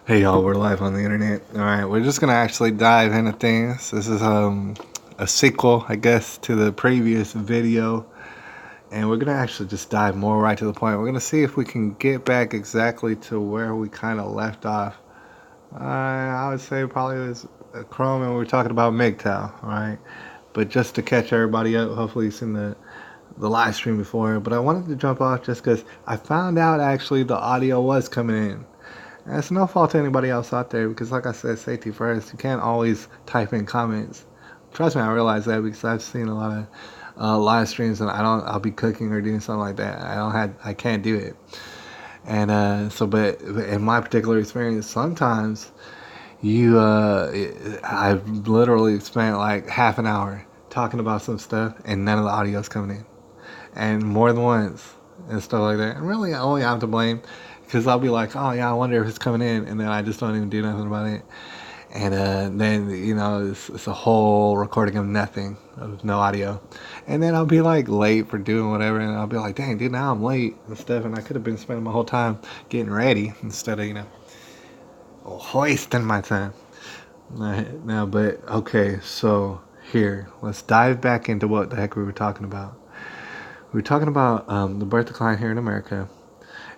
Hey y'all, we're live on the internet. Alright, we're just gonna actually dive into things. This is a sequel, I guess, to the previous video. And we're gonna actually just dive more right to the point. We're gonna see if we can get back exactly to where we kind of left off. I would say probably it was Chrome and we were talking about MGTOW, alright? But just to catch everybody up, hopefully you've seen the live stream before. But I wanted to jump off just because I found out actually the audio was coming in. And it's no fault to anybody else out there because, like I said, safety first. You can't always type in comments. Trust me, I realize that because I've seen a lot of live streams and I'll be cooking or doing something like that. I can't do it. And but in my particular experience, sometimes I've literally spent like half an hour talking about some stuff and none of the audio's coming in, and more than once and stuff like that. And really, only I'm to blame because I'll be like, oh yeah, I wonder if it's coming in, and then I just don't even do nothing about it. And then it's a whole recording of nothing, of no audio. And then I'll be like late for doing whatever, and I'll be like, dang, dude, now I'm late and stuff, and I could have been spending my whole time getting ready instead of wasting my time. Now, but okay, so here, let's dive back into what the heck we were talking about. We were talking about the birth decline here in America.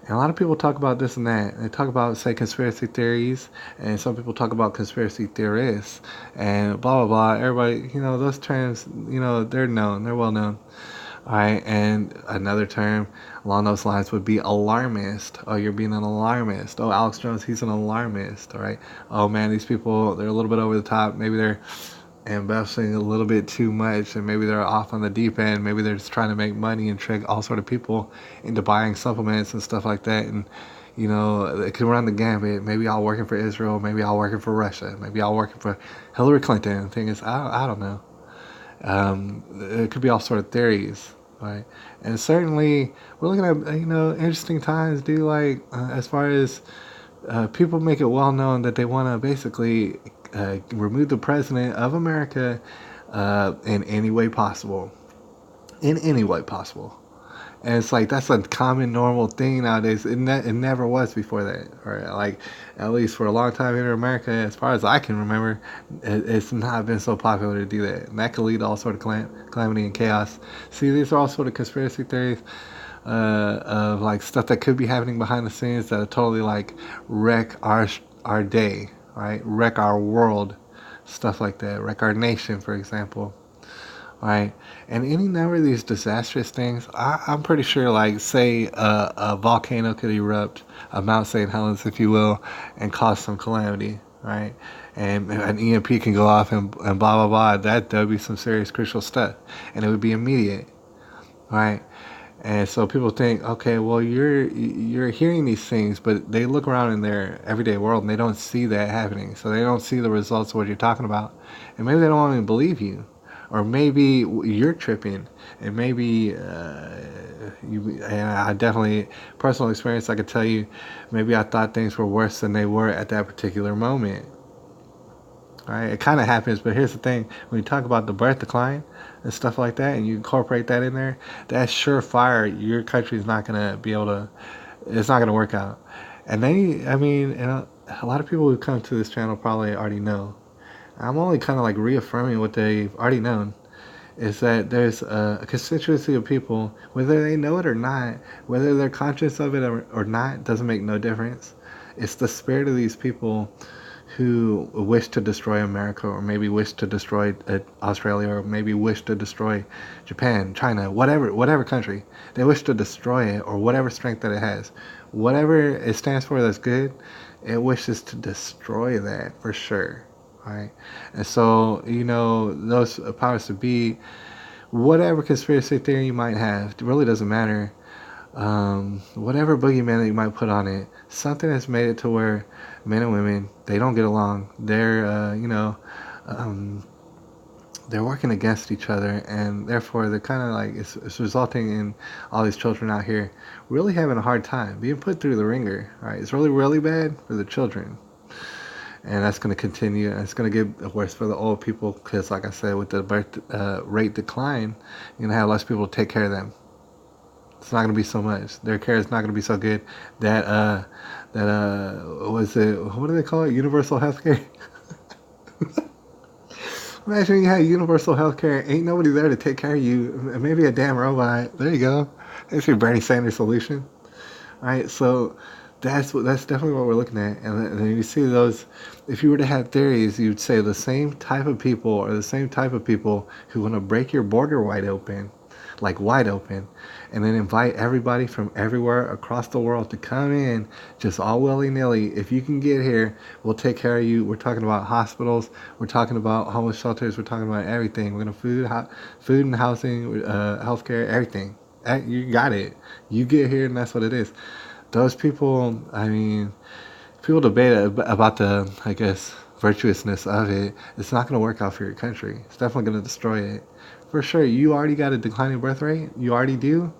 And a lot of people talk about this and that. They talk about, say, conspiracy theories, and some people talk about conspiracy theorists, and blah, blah, blah. Everybody, those terms, they're known. They're well known. All right, and another term along those lines would be alarmist. Oh, you're being an alarmist. Oh, Alex Jones, he's an alarmist. All right. Oh, man, these people, they're a little bit over the top. Maybe they're investing a little bit too much, and maybe they're off on the deep end. Maybe they're just trying to make money and trick all sort of people into buying supplements and stuff like that. And it can run the gambit. Maybe all working for Israel, maybe all working for Russia, maybe all working for Hillary Clinton. The thing is, I don't know. It could be all sort of theories, right? And certainly we're looking at interesting times, dude. Like as far as people make it well known that they want to basically remove the president of America in any way possible. In any way possible. And it's like that's a common, normal thing nowadays. It never was before that, or like at least for a long time in America, as far as I can remember, it's not been so popular to do that. And that could lead to all sort of calamity and chaos. See, these are all sort of conspiracy theories of like stuff that could be happening behind the scenes that totally like wreck our day, right? Wreck our world, stuff like that. Wreck our nation, for example, right? And any number of these disastrous things, I'm pretty sure, like, say a volcano could erupt, a Mount St. Helens, if you will, and cause some calamity, right? And an EMP can go off and blah, blah, blah. That would be some serious, crucial stuff. And it would be immediate, right? And so people think, okay, well, you're hearing these things, but they look around in their everyday world and they don't see that happening. So they don't see the results of what you're talking about, and maybe they don't even believe you, or maybe you're tripping, and maybe you. And I definitely, personal experience, I could tell you, maybe I thought things were worse than they were at that particular moment. Right? It kind of happens, but here's the thing: when you talk about the birth decline and stuff like that, and you incorporate that in there, that's surefire. Your country's not gonna be able to. It's not gonna work out. And then, I mean, a lot of people who come to this channel probably already know. I'm only kind of like reaffirming what they've already known. Is that there's a constituency of people, whether they know it or not, whether they're conscious of it or not, doesn't make no difference. It's the spirit of these people who wish to destroy America, or maybe wish to destroy Australia, or maybe wish to destroy Japan, China, whatever country. They wish to destroy it, or whatever strength that it has. Whatever it stands for that's good, it wishes to destroy that for sure. Right? And so, those powers to be, whatever conspiracy theory you might have, it really doesn't matter. Whatever boogeyman that you might put on it, something has made it to where men and women, they don't get along. They're working against each other, and therefore they're kind of like it's resulting in all these children out here really having a hard time being put through the ringer. Right? It's really, really bad for the children. And that's going to continue. And it's going to get worse for the old people because, like I said, with the birth rate decline, you're going to have less people to take care of them. It's not going to be so much. Their care is not going to be so good. That was it? What do they call it? Universal health care. Imagine you had universal health care. Ain't nobody there to take care of you. Maybe a damn robot. There you go. That's your Bernie Sanders solution. All right, so that's definitely what we're looking at. And then you see those. If you were to have theories, you'd say the same type of people are the same type of people who want to break your border wide open, like wide open, and then invite everybody from everywhere across the world to come in, just all willy-nilly. If you can get here, we'll take care of you. We're talking about hospitals. We're talking about homeless shelters. We're talking about everything. We're going to food and housing, healthcare, everything. You got it. You get here, and that's what it is. Those people, I mean, people debate about the, I guess, virtuousness of it. It's not going to work out for your country. It's definitely going to destroy it. For sure, you already got a declining birth rate. You already do.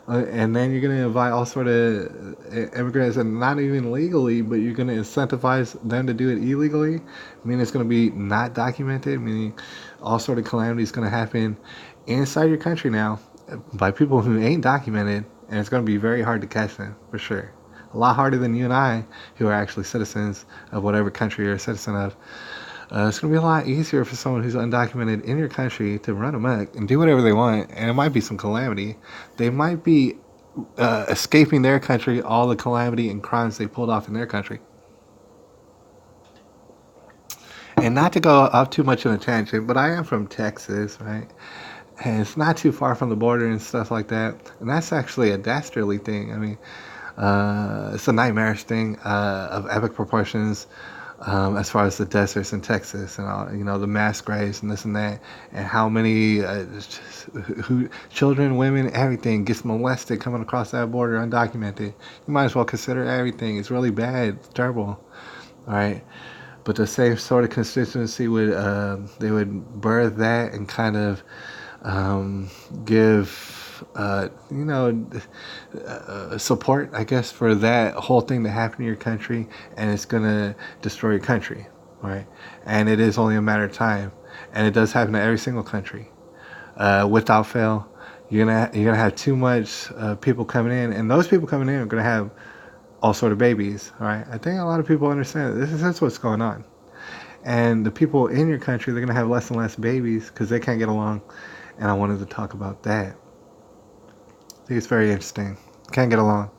And then you're going to invite all sort of immigrants, and not even legally, but you're going to incentivize them to do it illegally. Meaning it's going to be not documented, meaning all sort of calamities going to happen inside your country now by people who ain't documented, and it's going to be very hard to catch them, for sure. A lot harder than you and I, who are actually citizens of whatever country you're a citizen of. It's going to be a lot easier for someone who's undocumented in your country to run amok and do whatever they want, and it might be some calamity. They might be escaping their country, all the calamity and crimes they pulled off in their country. And not to go off too much on a tangent, but I am from Texas, right? And it's not too far from the border and stuff like that. And that's actually a dastardly thing. I mean, it's a nightmarish thing of epic proportions. As far as the deserts in Texas and all, the mass graves and this and that, and how many children, women, everything gets molested coming across that border undocumented. You might as well consider everything. It's really bad. It's terrible. All right. But the same sort of constituency would they would birth that and kind of give support, I guess, for that whole thing to happen in your country, and it's gonna destroy your country, right? And it is only a matter of time, and it does happen to every single country, without fail. You're gonna have too much people coming in, and those people coming in are gonna have all sort of babies, all right? I think a lot of people understand that that's what's going on, and the people in your country, they're gonna have less and less babies because they can't get along, and I wanted to talk about that. I think it's very interesting. Can't get along.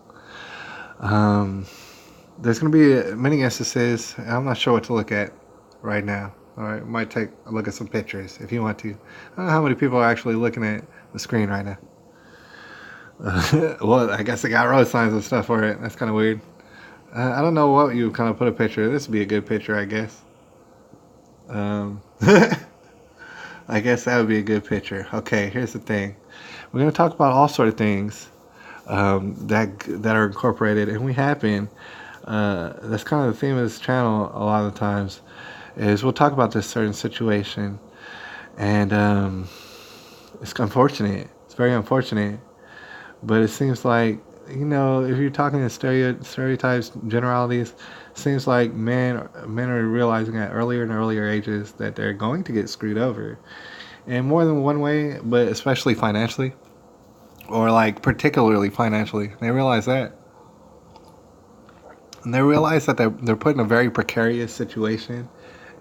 There's going to be many instances. I'm not sure what to look at right now. All right, might take a look at some pictures if you want to. I don't know how many people are actually looking at the screen right now. Well, I guess they got road signs and stuff for it. That's kind of weird. I don't know what you kind of put a picture. This would be a good picture, I guess. I guess that would be a good picture. Okay, here's the thing. We're going to talk about all sort of things that are incorporated, and we have been. That's kind of the theme of this channel a lot of the times, is we'll talk about this certain situation, and it's unfortunate. It's very unfortunate, but it seems like, if you're talking in stereotypes, generalities, it seems like men are realizing at earlier and earlier ages that they're going to get screwed over. In more than one way, but especially financially, or like particularly financially. They realize that. And they realize that they're put in a very precarious situation,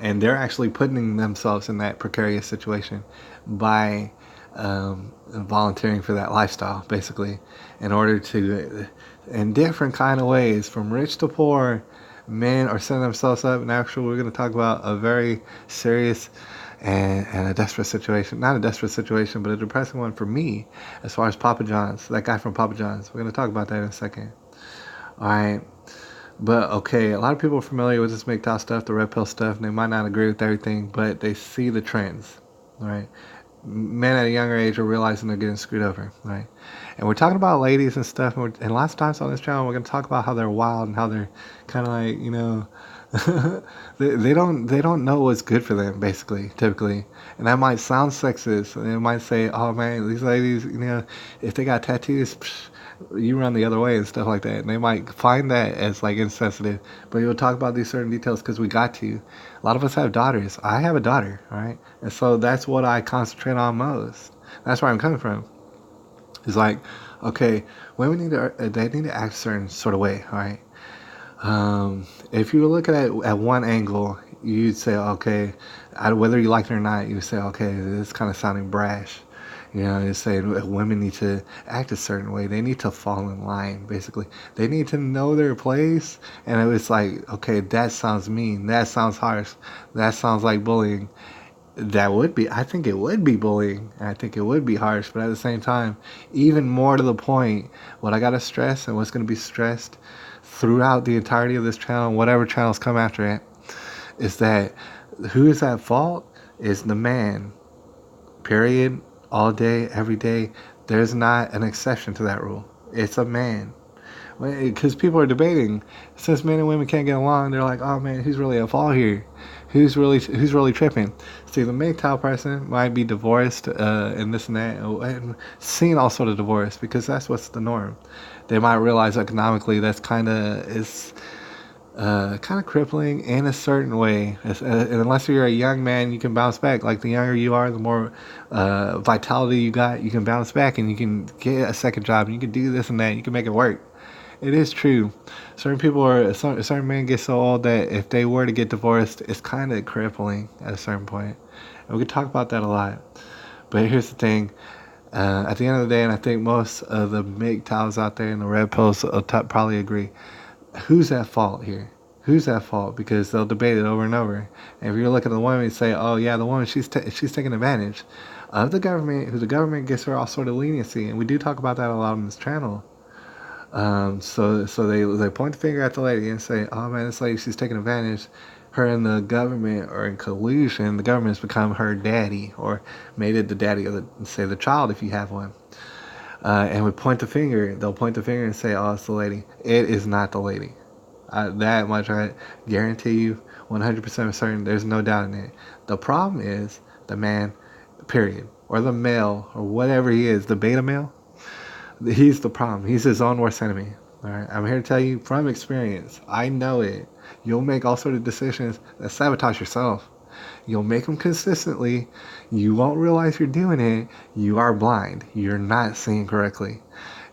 and they're actually putting themselves in that precarious situation by volunteering for that lifestyle, basically, in order to, in different kind of ways, from rich to poor, men are setting themselves up. And actually, we're going to talk about a very serious and a desperate situation. Not a desperate situation, but a depressing one for me, as far as Papa John's, that guy from Papa John's. We're going to talk about that in a second. All right. But, okay, a lot of people are familiar with this MGTOW stuff, the red pill stuff, and they might not agree with everything, but they see the trends, all right? Men at a younger age are realizing they're getting screwed over, right? And we're talking about ladies and stuff, and lots of times on this channel, we're going to talk about how they're wild and how they're kind of like, they don't know what's good for them, basically, typically. And that might sound sexist, and it might say, oh, man, these ladies, if they got tattoos, psh, you run the other way and stuff like that, and they might find that as like insensitive. But you'll talk about these certain details because we got to. A lot of us have daughters. I have a daughter, all right, and so that's what I concentrate on most. That's where I'm coming from. It's like, Okay, women they need to act a certain sort of way, all right? If you look at it at one angle, you'd say, okay, whether you like it or not, you would say, okay, this is kind of sounding brash. You know, you say women need to act a certain way. They need to fall in line, basically. They need to know their place. And it was like, okay, that sounds mean. That sounds harsh. That sounds like bullying. That would be, I think it would be bullying. I think it would be harsh. But at the same time, even more to the point, what I got to stress and what's going to be stressed throughout the entirety of this channel, whatever channels come after it, is that who is at fault is the man. Period. All day, every day. There's not an exception to that rule. It's a man. Because people are debating, since men and women can't get along, they're like, oh man, who's really at fault here? Who's really tripping? See, the MGTOW person might be divorced and this and that, and seeing all sort of divorce because that's what's the norm. They might realize economically that's kind of crippling in a certain way. And unless you're a young man, you can bounce back. Like the younger you are, the more vitality you got, you can bounce back and you can get a second job and you can do this and that. And you can make it work. It is true. Certain men get so old that if they were to get divorced, it's kind of crippling at a certain point. And we could talk about that a lot. But here's the thing. At the end of the day, and I think most of the MGTOWs out there in the red posts will probably agree, who's at fault here? Who's at fault? Because they'll debate it over and over. And if you look at the woman and say, oh yeah, the woman, she's taking advantage of the government, who the government gives her all sort of leniency. And we do talk about that a lot on this channel. So they point the finger at the lady and say, oh man, this lady, she's taking advantage. Her and the government are in collusion. The government's become her daddy, or made it the daddy of the child if you have one. And we point the finger. They'll point the finger and say, oh, it's the lady. It is not the lady. That much I guarantee you, 100% certain. There's no doubt in it. The problem is the man, period, or the male, or whatever he is, the beta male. He's the problem. He's his own worst enemy. All right, I'm here to tell you from experience. I know it. You'll make all sorts of decisions that sabotage yourself. You'll make them consistently. You won't realize you're doing it. You are blind. You're not seeing correctly.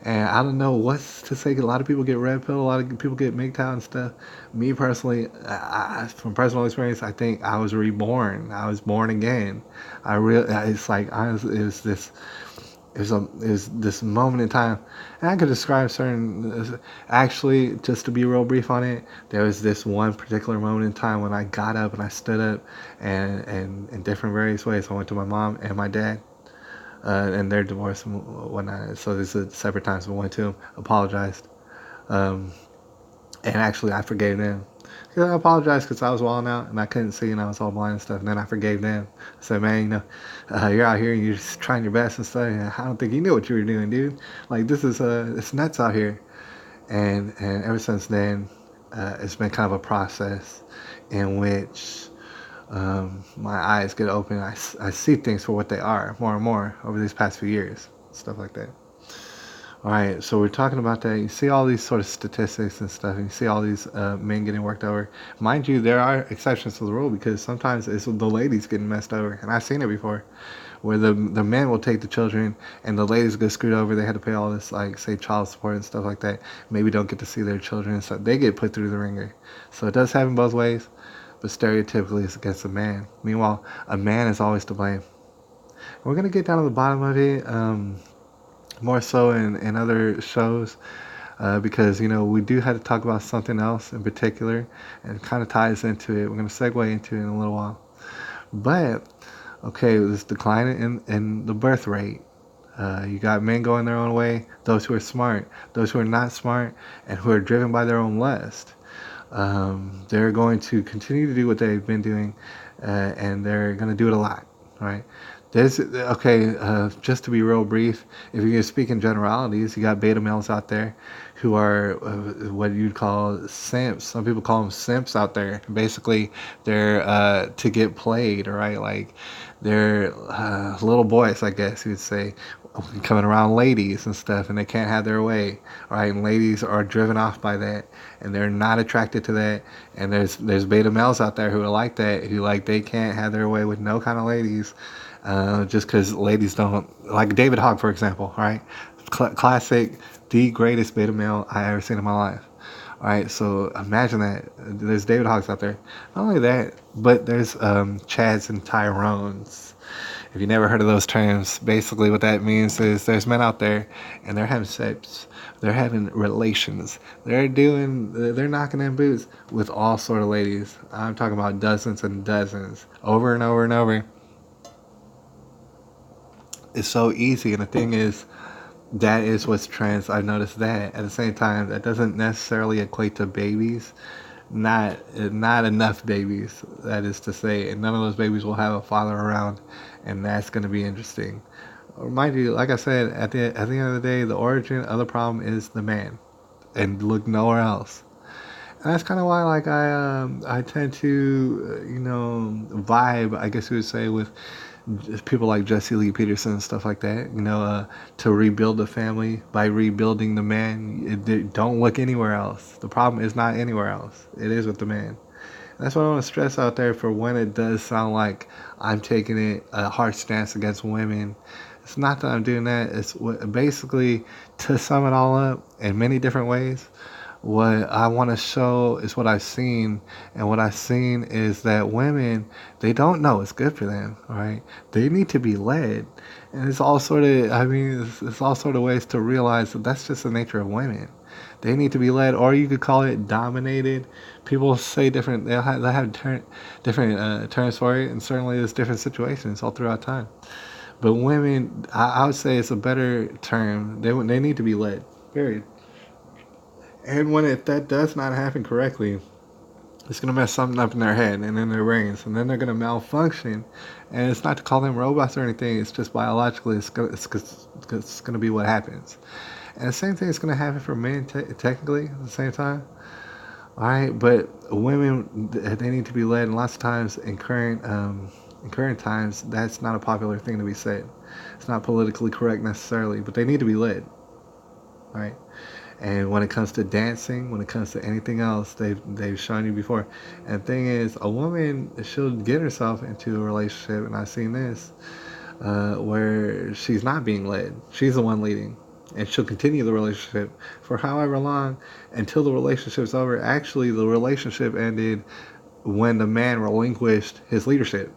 And I don't know what to say. A lot of people get red pill. A lot of people get MGTOW and stuff. Me personally, from personal experience, I think I was reborn. I was born again. It's like it was this moment in time, and I could describe certain. Actually, just to be real brief on it, there was this one particular moment in time when I got up and I stood up, and in different various ways, I went to my mom and my dad, and they're divorced and whatnot. So this is separate times. I went to them, apologized, and actually I forgave them. Cause I apologized because I was walling out and I couldn't see and I was all blind and stuff. And then I forgave them. I said, man, you're out here and you're just trying your best and stuff. And I don't think you knew what you were doing, dude. Like, this is, it's nuts out here. And ever since then, it's been kind of a process in which my eyes get open. I see things for what they are more and more over these past few years. Stuff like that. All right, so we're talking about that. You see all these sort of statistics and stuff, and you see all these men getting worked over. Mind you, there are exceptions to the rule because sometimes it's the ladies getting messed over, and I've seen it before, where the men will take the children and the ladies get screwed over. They had to pay all this, like, say, child support and stuff like that. Maybe don't get to see their children, so they get put through the ringer. So it does happen both ways, but stereotypically it's against a man. Meanwhile, a man is always to blame. We're going to get down to the bottom of it. More so in other shows, because we do have to talk about something else in particular, and it kind of ties into it. We're going to segue into it in a little while. But okay, this decline in the birth rate. You got men going their own way, those who are smart, those who are not smart, and who are driven by their own lust. They're going to continue to do what they've been doing, and they're going to do it a lot, right? Just to be real brief, if you're going to speak in generalities, you got beta males out there who are what you'd call simps. Some people call them simps out there. Basically, they're to get played, right? Like, they're little boys, I guess you would say, coming around ladies and stuff, and they can't have their way, right? And ladies are driven off by that, and they're not attracted to that. And there's beta males out there who are like that, who they can't have their way with no kind of ladies. Just because ladies don't, like David Hogg, for example, right? classic, the greatest beta male I ever seen in my life. All right, so imagine that. There's David Hawks out there. Not only that, but there's Chads and Tyrones. If you never heard of those terms, basically what that means is there's men out there and they're having sex, they're having relations, they're knocking in boots with all sort of ladies. I'm talking about dozens and dozens, over and over and over. It's so easy, and the thing is, that is what's trans. I've noticed that. At the same time, that doesn't necessarily equate to babies. Not enough babies, that is to say, and none of those babies will have a father around, and that's going to be interesting. Mind you, like I said, at the end of the day, the origin of the problem is the man, and look nowhere else. And that's kind of why, like, I tend to, vibe, I guess you would say, with people like Jesse Lee Peterson and stuff like that. To rebuild the family by rebuilding the man. Don't look anywhere else. The problem is not anywhere else. It is with the man. That's what I want to stress out there for when it does sound like I'm taking it a hard stance against women. It's not that I'm doing that. It's basically, to sum it all up in many different ways, what I want to show is what I've seen, and what I've seen is that women, they don't know it's good for them, all right? They need to be led, and it's all sort of, it's all sort of ways to realize that that's just the nature of women. They need to be led, or you could call it dominated. People say different, they have different terms for it, and certainly there's different situations all throughout time. But women, I would say it's a better term. They need to be led, period. And when that does not happen correctly, it's going to mess something up in their head and in their brains, and then they're going to malfunction. And it's not to call them robots or anything. It's just biologically, it's going to be what happens. And the same thing is going to happen for men, technically, at the same time. All right, but women, they need to be led, and lots of times in current times, that's not a popular thing to be said. It's not politically correct necessarily, but they need to be led. All right. And when it comes to dancing, when it comes to anything else, they've shown you before. And the thing is, a woman, she'll get herself into a relationship, and I've seen this, where she's not being led. She's the one leading. And she'll continue the relationship for however long until the relationship's over. Actually, the relationship ended when the man relinquished his leadership.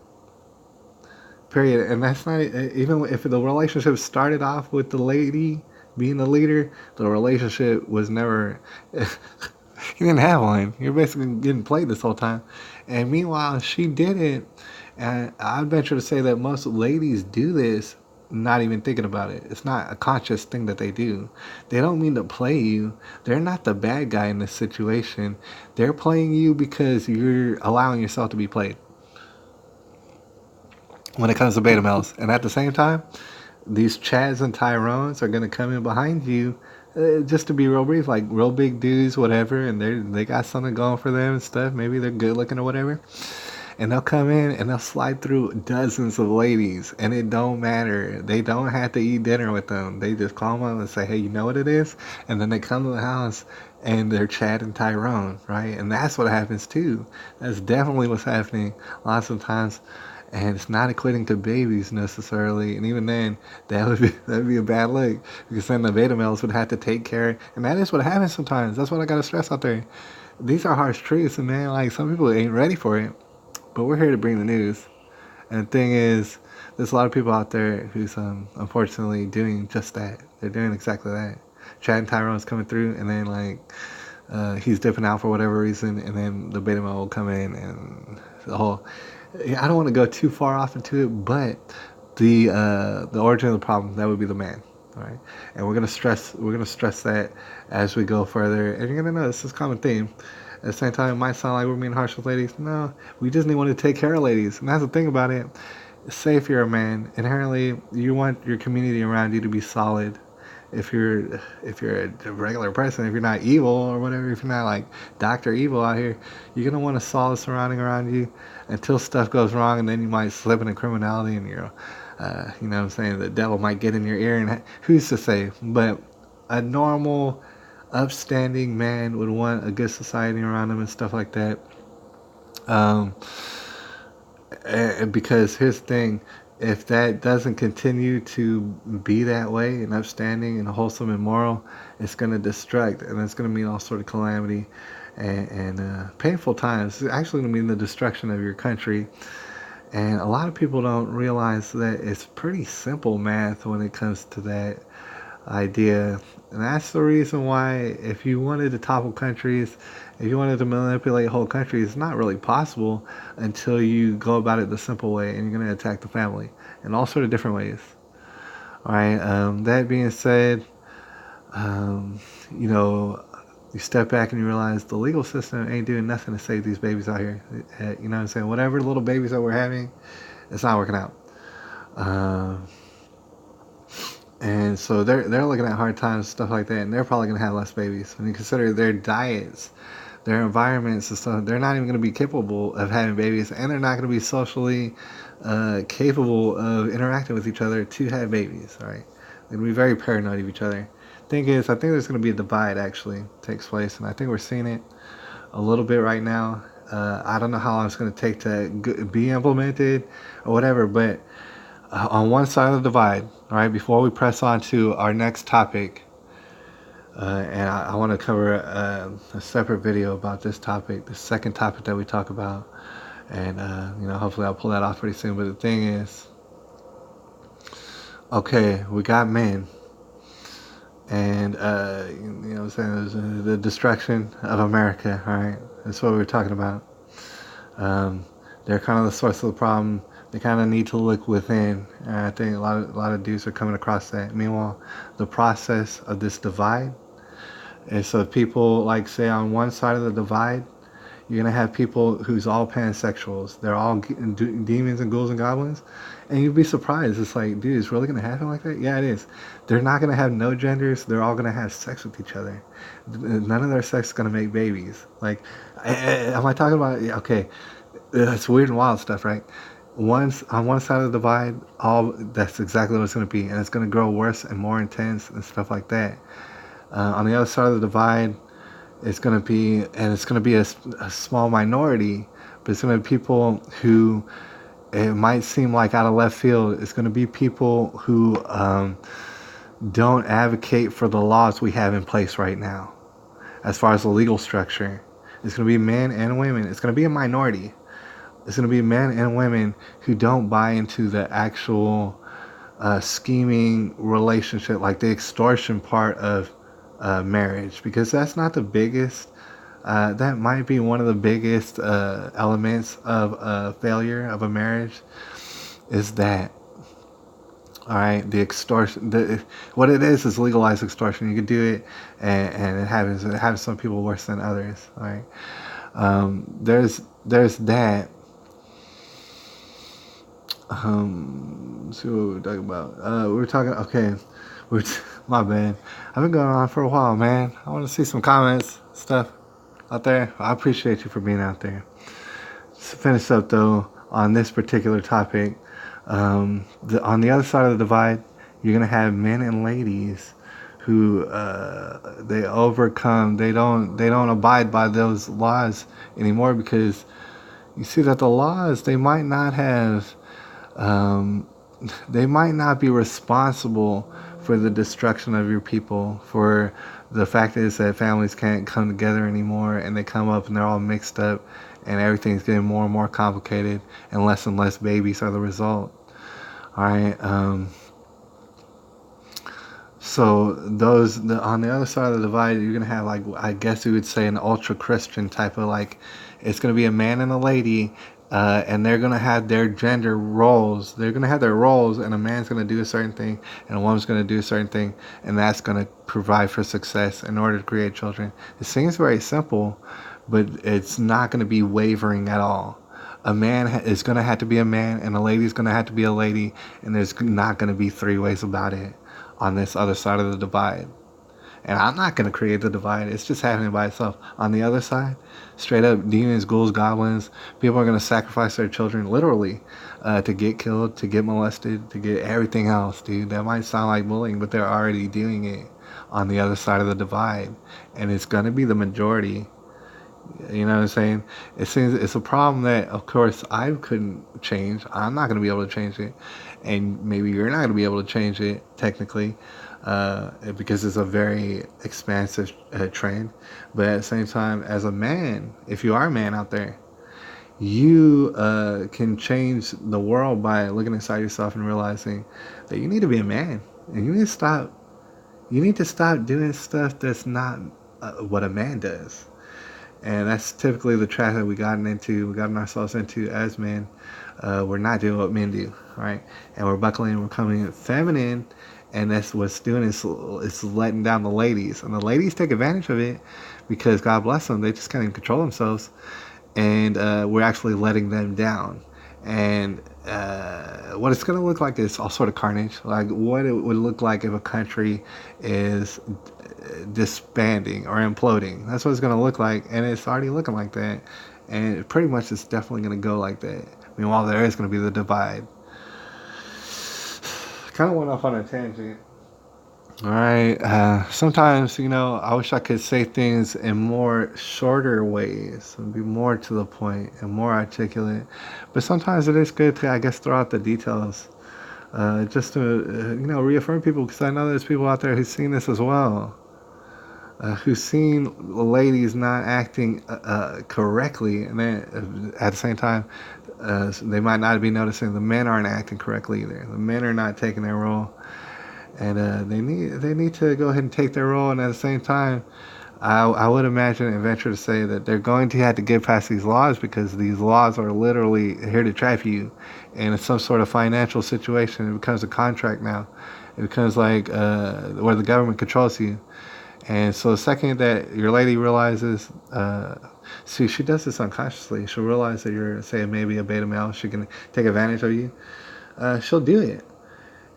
Period. And that's not, even if the relationship started off with the lady being the leader, the relationship was never, you didn't have one. You're basically getting played this whole time. And meanwhile, she did it. And I'd venture to say that most ladies do this not even thinking about it. It's not a conscious thing that they do. They don't mean to play you. They're not the bad guy in this situation. They're playing you because you're allowing yourself to be played when it comes to beta males. And at the same time, these Chads and Tyrones are going to come in behind you, just to be real brief, like real big dudes, whatever, and they got something going for them and stuff. Maybe they're good looking or whatever. And they'll come in and they'll slide through dozens of ladies, and it don't matter. They don't have to eat dinner with them. They just call them up and say, hey, you know what it is? And then they come to the house and they're Chad and Tyrone, right? And that's what happens too. That's definitely what's happening lots of times. And it's not equating to babies necessarily, and even then, that'd be a bad look, because then the beta males would have to take care, and that is what happens sometimes. That's what I gotta stress out there. These are harsh truths, and man, like, some people ain't ready for it, but we're here to bring the news. And the thing is, there's a lot of people out there who's unfortunately doing just that. They're doing exactly that. Chad and Tyrone's coming through, and then he's dipping out for whatever reason, and then the beta male will come in, and the whole. I don't want to go too far off into it, but the origin of the problem, that would be the man, all right? And we're gonna stress that as we go further, and you're gonna know this is a common theme. At the same time, it might sound like we're being harsh with ladies. No, we just need one to take care of ladies, and that's the thing about it. Say if you're a man, inherently you want your community around you to be solid. If you're a regular person, if you're not evil or whatever, if you're not like Dr. Evil out here, you're gonna want a solid surrounding around you until stuff goes wrong, and then you might slip into criminality, and you know what I'm saying, the devil might get in your ear, and who's to say? But a normal, upstanding man would want a good society around him and stuff like that. Because here's the thing. if that doesn't continue to be that way and upstanding and wholesome and moral, it's going to destruct, and it's going to mean all sort of calamity and painful times. It's actually going to mean the destruction of your country. And a lot of people don't realize that it's pretty simple math when it comes to that idea. And that's the reason why, if you wanted to topple countries, if you wanted to manipulate whole countries, it's not really possible until you go about it the simple way, and you're going to attack the family in all sort of different ways. All right. That being said, um, you know, you step back and you realize the legal system ain't doing nothing to save these babies out here. You know what I'm saying? Whatever little babies that we're having, it's not working out. Um, And so they're looking at hard times, stuff like that, and they're probably gonna have less babies. When you consider their diets, their environments and stuff, they're not even gonna be capable of having babies, and they're not gonna be socially capable of interacting with each other to have babies. All right, they're gonna be very paranoid of each other. Thing is, I think there's gonna be a divide actually takes place, and I think we're seeing it a little bit right now. I don't know how long it's gonna take to be implemented or whatever, but on one side of the divide, all right, before we press on to our next topic, and I want to cover a separate video about this topic, the second topic that we talk about, and hopefully I'll pull that off pretty soon. But the thing is, okay, we got men, and what I'm saying, the destruction of America. All right, that's what we were talking about. They're kind of the source of the problem. They kind of need to look within. And I think a lot of dudes are coming across that. Meanwhile, the process of this divide is so people, like, say, on one side of the divide, you're gonna have people who's all pansexuals. They're all demons and ghouls and goblins, and you'd be surprised. It's like, dude, it's really gonna happen like that? Yeah, it is. They're not gonna have no genders. They're all gonna have sex with each other. None of their sex is gonna make babies. Like, am I talking about? Yeah, okay, that's weird and wild stuff, right? Once on one side of the divide, all that's exactly what it's going to be, and it's going to grow worse and more intense and stuff like that. On the other side of the divide, it's going to be a small minority, but it's going to be people who it might seem like out of left field. It's going to be people who don't advocate for the laws we have in place right now, as far as the legal structure. It's going to be men and women. It's going to be a minority. It's going to be men and women who don't buy into the actual scheming relationship, like the extortion part of marriage, because that's not the biggest. That might be one of the biggest elements of failure of a marriage. Is that all right? The extortion. What it is legalized extortion. You can do it, and it happens some people worse than others. All right. There's that. Let's see what we were talking about. We were talking. Okay, my bad. I've been going on for a while, man. I want to see some comments, stuff out there. I appreciate you for being out there. To finish up though on this particular topic, on the other side of the divide, you're gonna have men and ladies who they overcome. They don't abide by those laws anymore, because you see that the laws, they might not have. They might not be responsible for the destruction of your people, for the fact is that families can't come together anymore, and they come up and they're all mixed up, and everything's getting more and more complicated, and less babies are the result. All right. So on the other side of the divide, you're gonna have, like, I guess you would say, an ultra Christian type of, like, it's gonna be a man and a lady, and they're gonna have their gender roles. They're gonna have their roles, and a man's gonna do a certain thing, and a woman's gonna do a certain thing, and that's gonna provide for success in order to create children. It seems very simple, but it's not gonna be wavering at all. A man is gonna have to be a man, and a lady's gonna have to be a lady, and there's not gonna be three ways about it on this other side of the divide. And I'm not going to create the divide. It's just happening by itself. On the other side, straight up demons, ghouls, goblins, people are going to sacrifice their children, literally, to get killed, to get molested, to get everything else, dude. That might sound like bullying, but they're already doing it on the other side of the divide. And it's going to be the majority. You know what I'm saying? It seems it's a problem that, of course, I couldn't change. I'm not going to be able to change it, and maybe you're not going to be able to change it technically, because it's a very expansive trend. But at the same time, as a man, if you are a man out there, you can change the world by looking inside yourself and realizing that you need to be a man, and you need to stop. You need to stop doing stuff that's not what a man does. And that's typically the trap that we gotten ourselves into as men. We're not doing what men do, right? And we're buckling, we're coming feminine, and that's what's doing is it's letting down the ladies, and the ladies take advantage of it because God bless them, they just can't even control themselves, and we're actually letting them down. And what it's going to look like is all sort of carnage. Like what it would look like if a country is disbanding or imploding. That's what it's going to look like, and it's already looking like that. And pretty much it's definitely going to go like that. Meanwhile, there is going to be the divide. Kind of went off on a tangent. All right. Sometimes, I wish I could say things in more shorter ways and be more to the point and more articulate. But sometimes it is good to, I guess, throw out the details, just to, reaffirm people, because I know there's people out there who've seen this as well, who've seen ladies not acting correctly, and then at the same time, they might not be noticing the men aren't acting correctly either. The men are not taking their role, and they need to go ahead and take their role. And at the same time, I would imagine and venture to say that they're going to have to get past these laws, because these laws are literally here to trap you, and it's some sort of financial situation. It becomes a contract now. It becomes like where the government controls you. And so the second that your lady realizes, see, she does this unconsciously. She'll realize that you're, say, maybe a beta male. She can take advantage of you. She'll do it.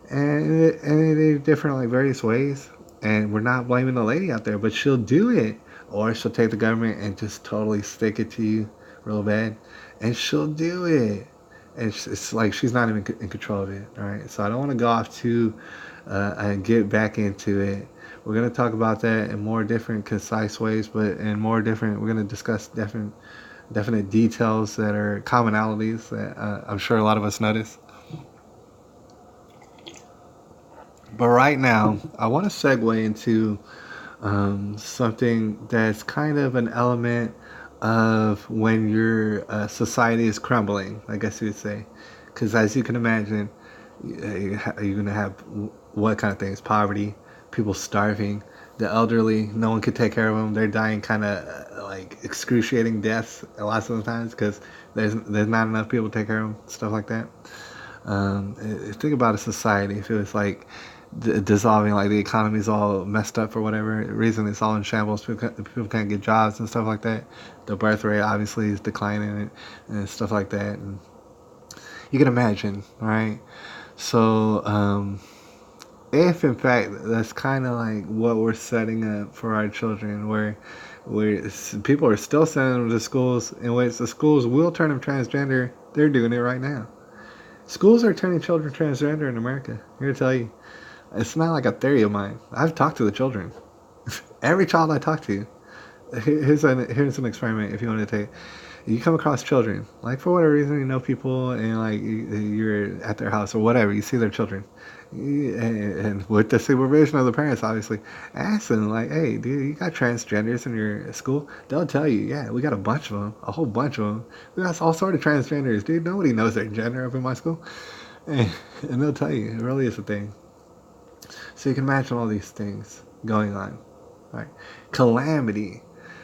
And it is different, like various ways. And we're not blaming the lady out there, but she'll do it. Or she'll take the government and just totally stick it to you real bad. And she'll do it. And it's like she's not even in control of it. All right. So I don't want to go off too and get back into it. We're going to talk about that in more different, concise ways, but in more different, we're going to discuss definite details that are commonalities that I'm sure a lot of us notice. But right now, I want to segue into something that's kind of an element of when your society is crumbling, I guess you would say. Because as you can imagine, you're going to have what kind of things? Poverty, people starving, the elderly, no one could take care of them. They're dying kind of like excruciating deaths lots of the times because there's not enough people to take care of them, stuff like that. Think about a society if it was like dissolving, like the economy's all messed up for whatever reason, it's all in shambles, people can't get jobs and stuff like that. The birth rate obviously is declining and stuff like that. And you can imagine, right? So, if in fact that's kind of like what we're setting up for our children, where people are still sending them to schools in which the schools will turn them transgender. They're doing it right now. Schools are turning children transgender in America. I'm here to tell you, it's not like a theory of mine. I've talked to the children. Every child I talk to. Here's an experiment if you want to take. You come across children, like for whatever reason, you know people, and like you're at their house or whatever, you see their children, and with the supervision of the parents, obviously, ask them like, "Hey, dude, you got transgenders in your school?" They'll tell you, "Yeah, we got a bunch of them, a whole bunch of them. We got all sort of transgenders, dude. Nobody knows their gender up in my school," and they'll tell you it really is a thing. So you can imagine all these things going on, right? Calamity.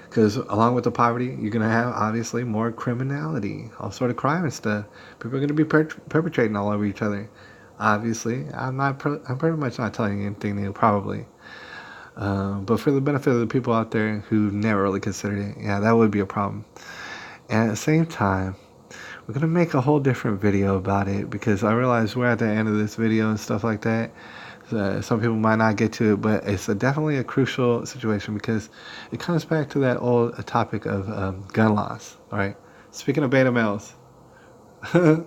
Because along with the poverty, you're going to have, obviously, more criminality, all sort of crime and stuff. People are going to be perpetrating all over each other. Obviously, I'm pretty much not telling you anything new, probably. But for the benefit of the people out there who never really considered it, yeah, that would be a problem. And at the same time, we're going to make a whole different video about it, because I realize we're at the end of this video and stuff like that. Some people might not get to it, but it's definitely a crucial situation, because it comes back to that old topic of gun laws. All right. Speaking of beta males, we're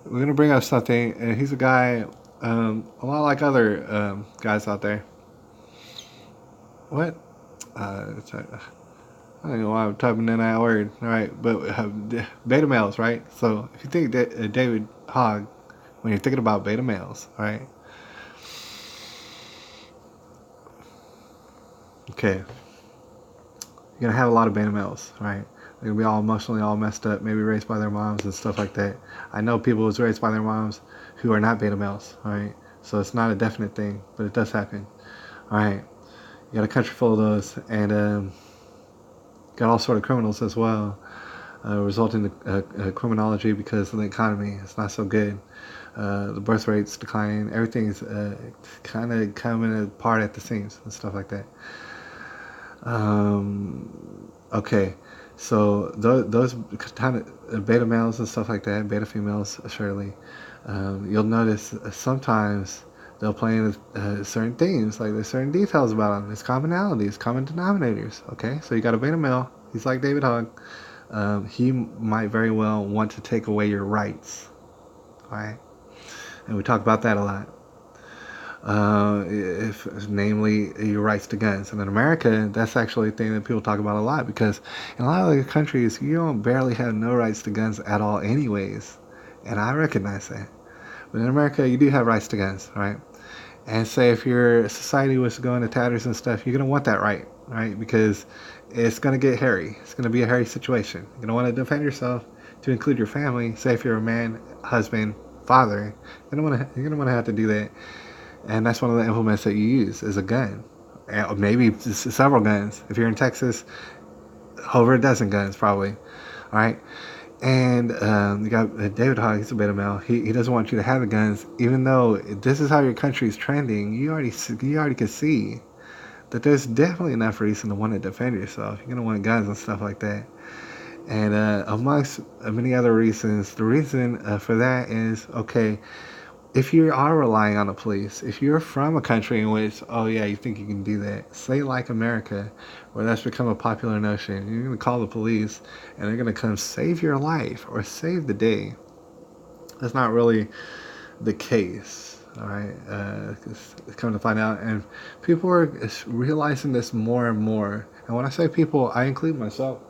gonna bring up something, and he's a guy a lot like other guys out there. What? I don't know why I'm typing in that word. All right, but beta males, right? So if you think that David Hogg, when you're thinking about beta males, right? Okay, you're gonna have a lot of beta males, right? They're gonna be all emotionally all messed up, maybe raised by their moms and stuff like that. I know people who was raised by their moms who are not beta males, all right? So it's not a definite thing, but it does happen. All right, you got a country full of those, and got all sort of criminals as well, resulting in criminology because of the economy. It's not so good. The birth rate's declining. Everything's kind of coming apart at the seams and stuff like that. Okay, so those kind of beta males and stuff like that, beta females, surely, you'll notice sometimes they'll play in certain themes, like there's certain details about them. There's commonalities, common denominators. Okay, so you got a beta male. He's like David Hogg. He might very well want to take away your rights. All right, and we talk about that a lot. If namely your rights to guns. And in America, that's actually a thing that people talk about a lot because in a lot of other countries, you don't barely have no rights to guns at all, anyways. And I recognize that. But in America, you do have rights to guns, right? And say if your society was to go into tatters and stuff, you're gonna want that right? Because it's gonna get hairy. It's gonna be a hairy situation. You're gonna want to defend yourself to include your family. Say if you're a man, husband, father, you're gonna want to have to do that. And that's one of the implements that you use is a gun, maybe several guns. If you're in Texas, over a dozen guns probably. All right, and you got David Hogg. He's a beta male. He doesn't want you to have the guns, even though this is how your country is trending. You already can see that there's definitely enough reason to want to defend yourself. You're gonna want guns and stuff like that. And amongst many other reasons, the reason for that is okay. If you are relying on the police, if you're from a country in which, oh yeah, you think you can do that, say like America, where that's become a popular notion, you're going to call the police and they're going to come save your life or save the day. That's not really the case, all right? It's come to find out, and people are realizing this more and more. And when I say people, I include myself.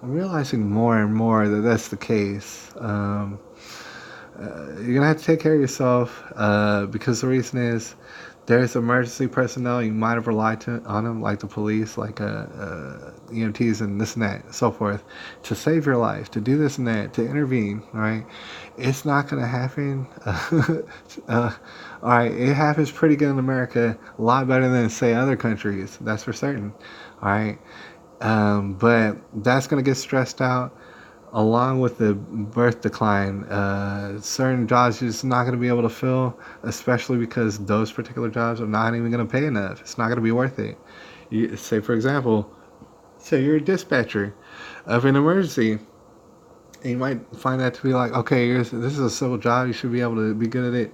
I'm realizing more and more that that's the case. You're gonna have to take care of yourself because the reason is there's emergency personnel you might have relied on them, like the police, like EMTs and this and that, so forth, to save your life, to do this and that, to intervene. Right? It's not gonna happen. All right, it happens pretty good in America, a lot better than say other countries. That's for certain. All right, but that's gonna get stressed out along with the birth decline. Certain jobs you're just not going to be able to fill, especially because those particular jobs are not even going to pay enough. It's not going to be worth it. Say, for example, say you're a dispatcher of an emergency. And you might find that to be like, okay, this is a civil job. You should be able to be good at it.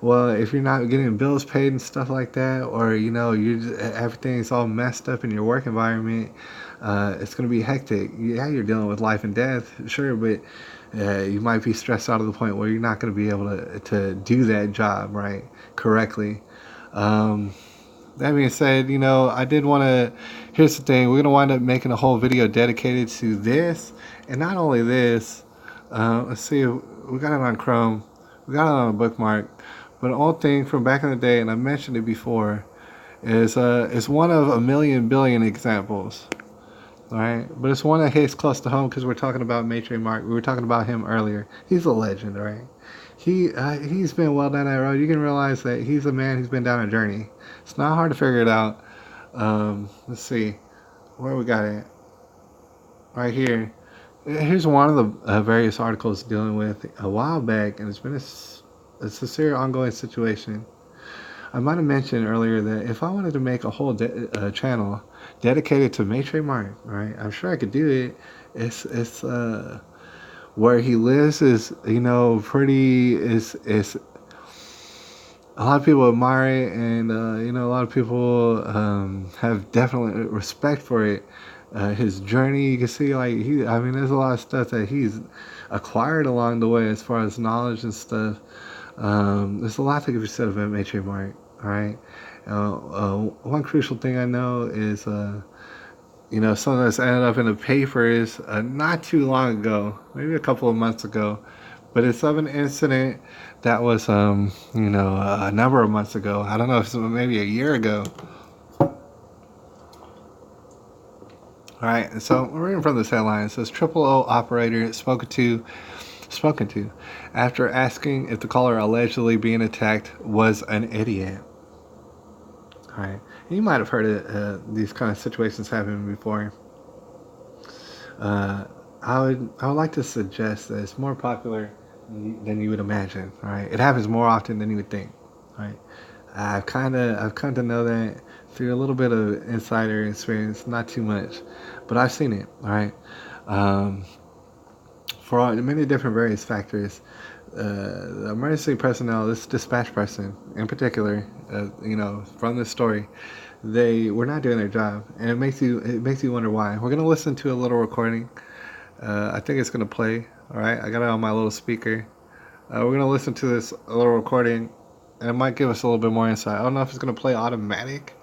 Well, if you're not getting bills paid and stuff like that, or everything's all messed up in your work environment, it's going to be hectic. Yeah, you're dealing with life and death, sure, but you might be stressed out to the point where you're not going to be able to do that job right correctly. That being said, I did want to. Here's the thing: we're going to wind up making a whole video dedicated to this, and not only this. Let's see, we got it on Chrome, we got it on a bookmark. But an old thing from back in the day, and I mentioned it before, is one of a million billion examples. All right, but it's one that hits close to home because we're talking about Maitre Mark. We were talking about him earlier. He's a legend, all right? He's been well down that road. You can realize that he's a man who's been down a journey. It's not hard to figure it out. Let's see, where we got it. Right here. Here's one of the various articles dealing with a while back, and it's a severe ongoing situation. I might have mentioned earlier that if I wanted to make a whole channel dedicated to Maitre Martin, right? I'm sure I could do it. It's where he lives is pretty is a lot of people admire it, and a lot of people have definitely respect for it. His journey, you can see there's a lot of stuff that he's acquired along the way as far as knowledge and stuff. There's a lot to be said about Maitre Mark. All right. One crucial thing I know is something that's ended up in the papers not too long ago, maybe a couple of months ago, but it's of an incident that was, a number of months ago. I don't know if it's maybe a year ago. All right, and so we're reading from this headline. It says Triple O operator spoken to after asking if the caller allegedly being attacked was an idiot. All right, and you might have heard of these kind of situations happen before. I would like to suggest that it's more popular than you would imagine. All right, it happens more often than you would think. All right, I've come to know that through a little bit of insider experience, not too much, but I've seen it. All right, for many different various factors. The emergency personnel, this dispatch person in particular, from this story, they were not doing their job, and it makes you wonder why. We're gonna listen to a little recording. I think it's gonna play. All right, I got it on my little speaker. We're gonna listen to this little recording, and it might give us a little bit more insight. I don't know if it's gonna play automatic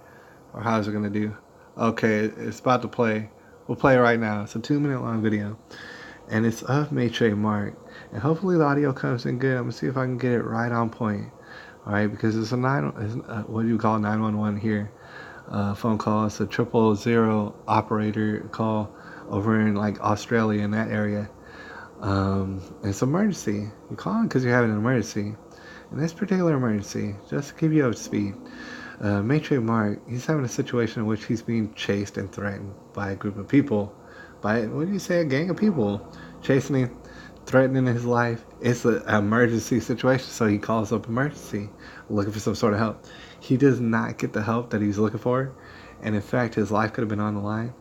or how is it gonna do. Okay, it's about to play. We'll play it right now. It's a 2-minute long video, and it's of Maitre Mark. And hopefully the audio comes in good. I'm gonna see if I can get it right on point. All right, because it's what do you call 911 here? Phone call. It's a 000 operator call over in like Australia in that area. It's emergency. You're calling because you're having an emergency. In this particular emergency, just to keep you up to speed, Maitre Mark, he's having a situation in which he's being chased and threatened by a group of people. By, what do you say, a gang of people chasing him, threatening his life. It's an emergency situation, so he calls up emergency, looking for some sort of help. He does not get the help that he's looking for, and in fact, his life could have been on the line.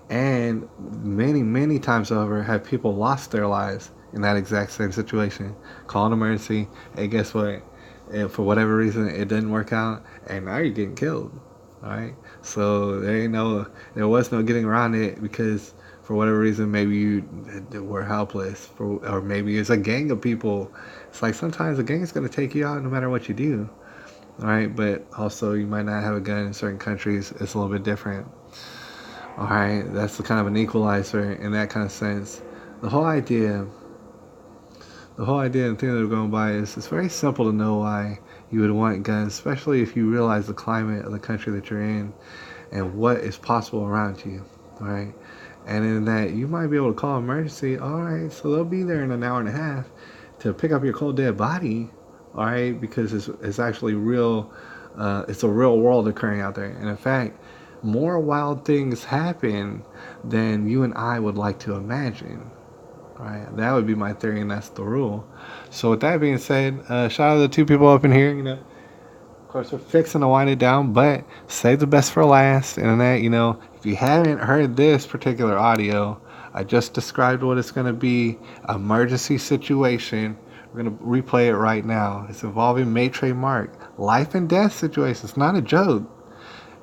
And many, many times over, have people lost their lives in that exact same situation. Call an emergency, and guess what? And for whatever reason, it didn't work out, and now you're getting killed. All right, so there was no getting around it because for whatever reason, maybe you were helpless, or maybe it's a gang of people. It's like sometimes a gang is going to take you out no matter what you do. All right, but also you might not have a gun in certain countries. It's a little bit different. All right, that's the kind of an equalizer in that kind of sense. The whole idea and thing that we're going by is it's very simple to know why you would want guns, especially if you realize the climate of the country that you're in and what is possible around you. All right. And in that, you might be able to call emergency. All right, so they'll be there in an hour and a half to pick up your cold dead body. All right, because it's actually real. It's a real world occurring out there, and in fact, more wild things happen than you and I would like to imagine. All right, that would be my theory, and that's the rule. So with that being said, shout out to the two people up in here. Of course, we're fixing to wind it down, but save the best for last. And that, if you haven't heard this particular audio, I just described what it's going to be. Emergency situation. We're going to replay it right now. It's involving Maitre Mark. Life and death situation. It's not a joke.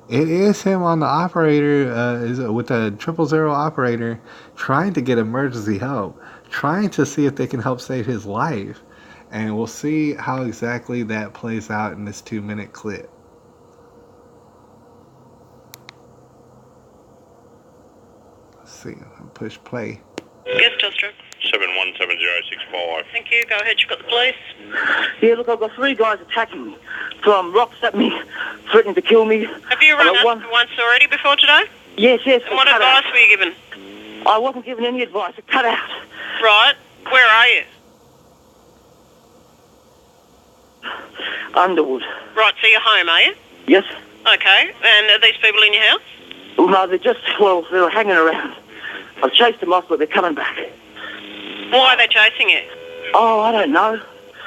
It is him on the operator, with a 000 operator, trying to get emergency help, trying to see if they can help save his life. And we'll see how exactly that plays out in this 2-minute clip. Let's see. I'll push play. Yes, Telstra. 717065. Thank you. Go ahead. You've got the police. Yeah, look, I've got 3 guys attacking me, throwing rocks at me, threatening to kill me. Have you run us once already before today? Yes. And what advice were you given? I wasn't given any advice. It cut out. Right. Where are you? Underwood. Right, so you're home, are you? Yes. Okay. And are these people in your house? Well, no, they were hanging around. I've chased them off, but they're coming back. Why are they chasing you? Oh, I don't know.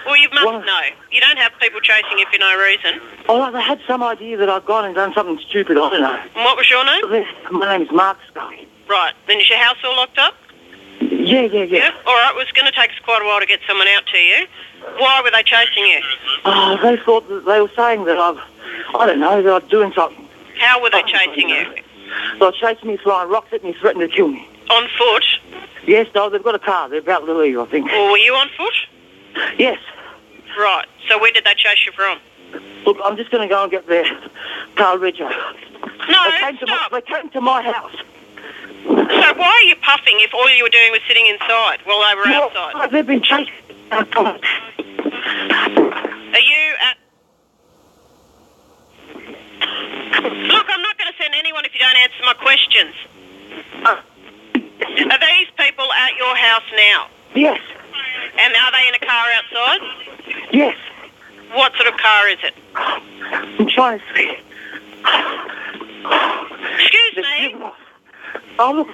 Well, you must know. You don't have people chasing you for no reason. Oh, they had some idea that I'd gone and done something stupid. I don't know. And what was your name? My name is Mark Scully. Right. Then is your house all locked up? Yeah. Yep. All right. Well, it's going to take us quite a while to get someone out to you. Why were they chasing you? Oh, they thought that they were saying that I don't know, that I'm doing something. How were they chasing you? They were chasing me, throwing rocks at me, threatening to kill me. On foot? Yes, no, they've got a car. They're about Lily, I think. Or were you on foot? Yes. Right. So where did they chase you from? Look, I'm just going to go and get their car rego. No, stop. They came to my house. So why are you puffing if all you were doing was sitting inside while they were outside? They've been chasing. Are you at... Look, I'm not going to send anyone if you don't answer my questions. Are these people at your house now? Yes. And are they in a car outside? Yes. What sort of car is it? I'm trying to see. Excuse me? Oh, look.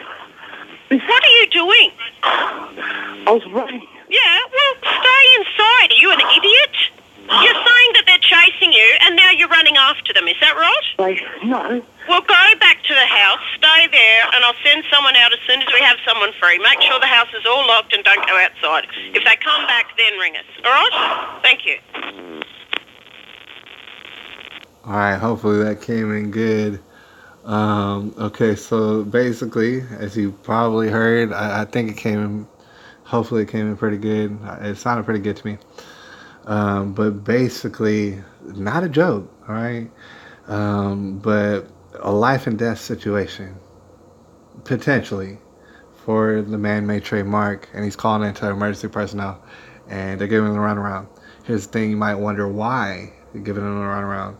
What are you doing? I was running. Yeah, well, stay inside. Are you an idiot? You're saying that they're chasing you and now you're running after them. Is that right? No. Well, go back to the house, stay there, and I'll send someone out as soon as we have someone free. Make sure the house is all locked and don't go outside. If they come back, then ring us. All right? Thank you. All right, hopefully that came in good. Okay, so basically, as you probably heard, I think it came in, hopefully it came in pretty good. It sounded pretty good to me. But basically, not a joke, all right? But a life and death situation, potentially, for the man-made trademark, and he's calling into emergency personnel, and they're giving him a runaround. Here's the thing, you might wonder why they're giving him a runaround.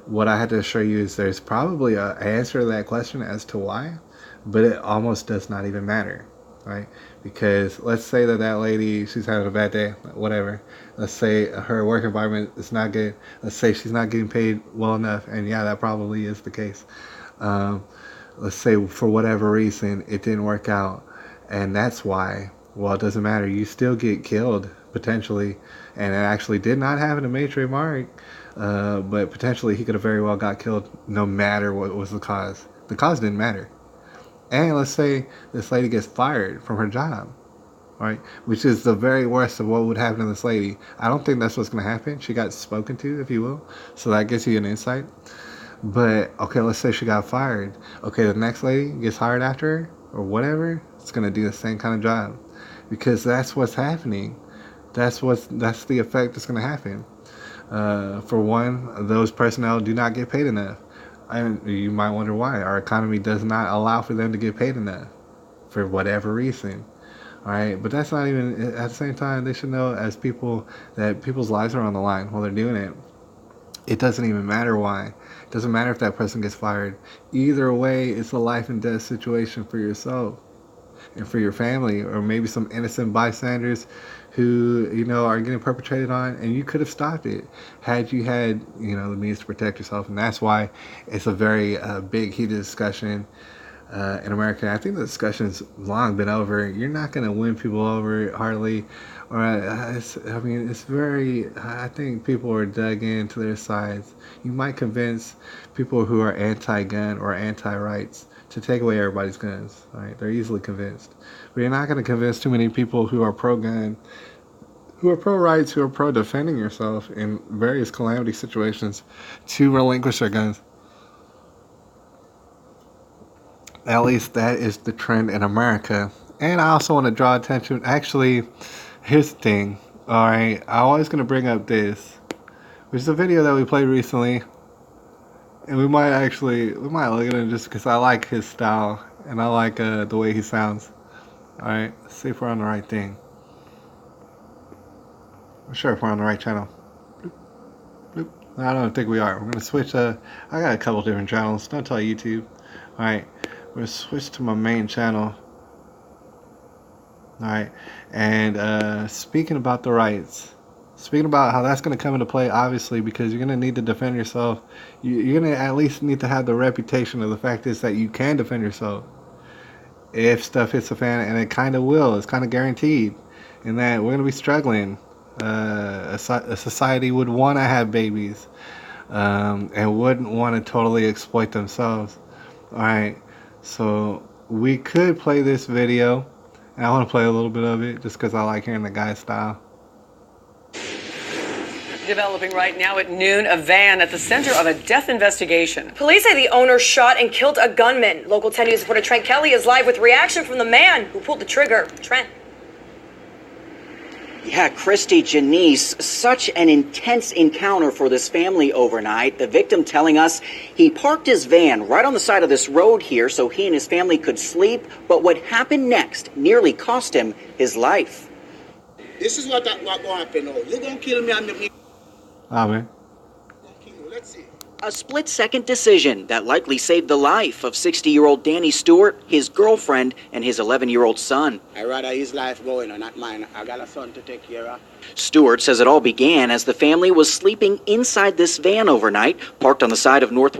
What I had to show you is there's probably an answer to that question as to why, but it almost does not even matter, right? Because let's say that lady, she's having a bad day, whatever. Let's say her work environment is not good. Let's say she's not getting paid well enough, and yeah, that probably is the case. Let's say for whatever reason it didn't work out, and that's why. Well, it doesn't matter. You still get killed potentially, and it actually did not happen to Maitre Mark. But potentially he could have very well got killed no matter what was the cause. The cause didn't matter. And let's say this lady gets fired from her job, right? Which is the very worst of what would happen to this lady. I don't think that's what's going to happen. She got spoken to, if you will. So that gives you an insight. But, okay, let's say she got fired. Okay, the next lady gets hired after her or whatever. It's going to do the same kind of job. Because that's what's happening. That's the effect that's going to happen. For one, those personnel do not get paid enough. And you might wonder why. Our economy does not allow for them to get paid enough for whatever reason. All right, but that's not even, at the same time, they should know as people that people's lives are on the line while they're doing it. It doesn't even matter why. It doesn't matter if that person gets fired. Either way, it's a life and death situation for yourself and for your family, or maybe some innocent bystanders who, are getting perpetrated on, and you could have stopped it had you had, the means to protect yourself. And that's why it's a very big, heated discussion in America. I think the discussion's long been over. You're not going to win people over hardly. I think people are dug into their sides. You might convince people who are anti-gun or anti-rights to take away everybody's guns. Right? They're easily convinced. But you're not going to convince too many people who are pro-gun, who are pro-rights, who are pro-defending yourself in various calamity situations to relinquish their guns. At least that is the trend in America. And I also want to draw attention. Actually, here's the thing. All right, I'm always going to bring up this, which is a video that we played recently. And we might look at it just because I like his style and I like the way he sounds. All right, let's see if we're on the right thing. I'm sure if we're on the right channel. Bloop, bloop. I don't think we are. We're going to switch. I got a couple different channels. Don't tell YouTube. All right, we're going to switch to my main channel. All right, and speaking about the rights, speaking about how that's going to come into play, obviously, because you're going to need to defend yourself. You're going to at least need to have the reputation of the fact is that you can defend yourself if stuff hits the fan, and it kind of will. It's kind of guaranteed in that we're going to be struggling. A society would want to have babies and wouldn't want to totally exploit themselves. All right, so we could play this video, and I want to play a little bit of it just because I like hearing the guy's style. Developing right now at noon, a van at the center of a death investigation. Police say the owner shot and killed a gunman. Local 10 News reporter Trent Kelly is live with reaction from the man who pulled the trigger. Trent. Yeah, Christy, Janice, such an intense encounter for this family overnight. The victim telling us he parked his van right on the side of this road here so he and his family could sleep. But what happened next nearly cost him his life. This is what going to happen now. You're going to kill me and me. Amen. Let's see. A split-second decision that likely saved the life of 60-year-old Danny Stewart, his girlfriend, and his 11-year-old son. I'd rather his life going on, not mine. I got a son to take care of. Stewart says it all began as the family was sleeping inside this van overnight, parked on the side of Northwest